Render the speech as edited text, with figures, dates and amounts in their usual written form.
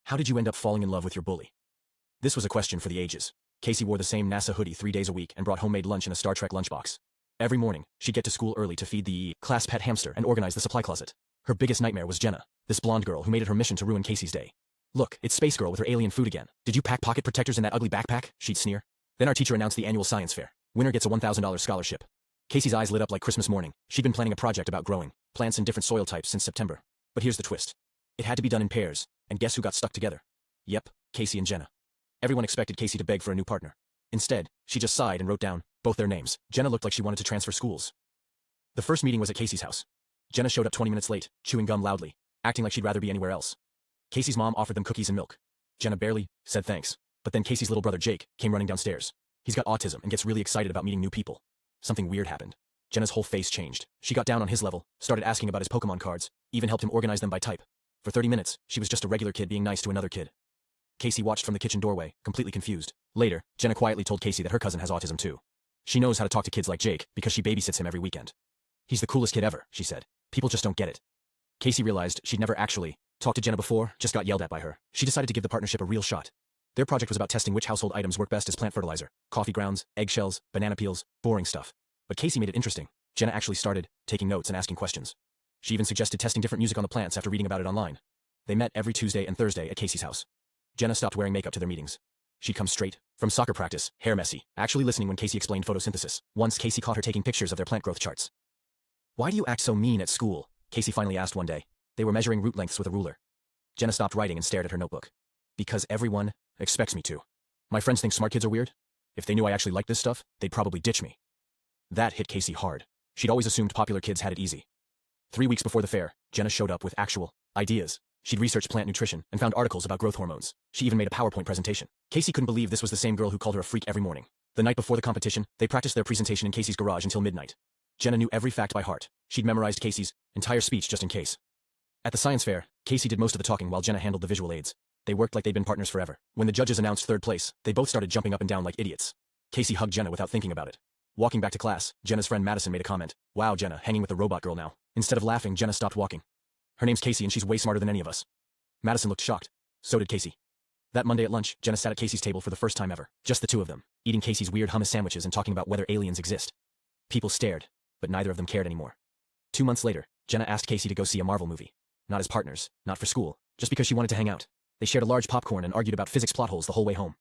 How did you end up falling in love with your bully? This was a question for the ages. Casey wore the same NASA hoodie 3 days a week and brought homemade lunch in a Star Trek lunchbox. Every morning, she'd get to school early to feed the class pet hamster and organize the supply closet. Her biggest nightmare was Jenna, this blonde girl who made it her mission to ruin Casey's day. "Look, it's Space Girl with her alien food again. Did you pack pocket protectors in that ugly backpack?" she'd sneer. Then our teacher announced the annual science fair. Winner gets a $1,000 scholarship. Casey's eyes lit up like Christmas morning. She'd been planning a project about growing plants in different soil types since September. But here's the twist. It had to be done in pairs, and guess who got stuck together? Yep, Casey and Jenna. Everyone expected Casey to beg for a new partner. Instead, she just sighed and wrote down both their names. Jenna looked like she wanted to transfer schools. The first meeting was at Casey's house. Jenna showed up 20 minutes late, chewing gum loudly, acting like she'd rather be anywhere else. Casey's mom offered them cookies and milk. Jenna barely said thanks, but then Casey's little brother Jake came running downstairs. He's got autism and gets really excited about meeting new people. Something weird happened. Jenna's whole face changed. She got down on his level, started asking about his Pokemon cards, even helped him organize them by type. For 30 minutes, she was just a regular kid being nice to another kid. Casey watched from the kitchen doorway, completely confused. Later, Jenna quietly told Casey that her cousin has autism too. She knows how to talk to kids like Jake because she babysits him every weekend. "He's the coolest kid ever," she said. "People just don't get it." Casey realized she'd never actually talked to Jenna before, just got yelled at by her. She decided to give the partnership a real shot. Their project was about testing which household items work best as plant fertilizer. Coffee grounds, eggshells, banana peels, boring stuff. But Casey made it interesting. Jenna actually started taking notes and asking questions. She even suggested testing different music on the plants after reading about it online. They met every Tuesday and Thursday at Casey's house. Jenna stopped wearing makeup to their meetings. She'd come straight from soccer practice, hair messy, actually listening when Casey explained photosynthesis. Once Casey caught her taking pictures of their plant growth charts. "Why do you act so mean at school?" Casey finally asked one day. They were measuring root lengths with a ruler. Jenna stopped writing and stared at her notebook. "Because everyone expects me to. My friends think smart kids are weird. If they knew I actually liked this stuff, they'd probably ditch me." That hit Casey hard. She'd always assumed popular kids had it easy. 3 weeks before the fair, Jenna showed up with actual ideas. She'd researched plant nutrition and found articles about growth hormones. She even made a PowerPoint presentation. Casey couldn't believe this was the same girl who called her a freak every morning. The night before the competition, they practiced their presentation in Casey's garage until midnight. Jenna knew every fact by heart. She'd memorized Casey's entire speech just in case. At the science fair, Casey did most of the talking while Jenna handled the visual aids. They worked like they'd been partners forever. When the judges announced third place, they both started jumping up and down like idiots. Casey hugged Jenna without thinking about it. Walking back to class, Jenna's friend Madison made a comment. "Wow, Jenna, hanging with the robot girl now." Instead of laughing, Jenna stopped walking. "Her name's Casey and she's way smarter than any of us." Madison looked shocked. So did Casey. That Monday at lunch, Jenna sat at Casey's table for the first time ever. Just the two of them, eating Casey's weird hummus sandwiches and talking about whether aliens exist. People stared, but neither of them cared anymore. 2 months later, Jenna asked Casey to go see a Marvel movie. Not as partners, not for school, just because she wanted to hang out. They shared a large popcorn and argued about physics plot holes the whole way home.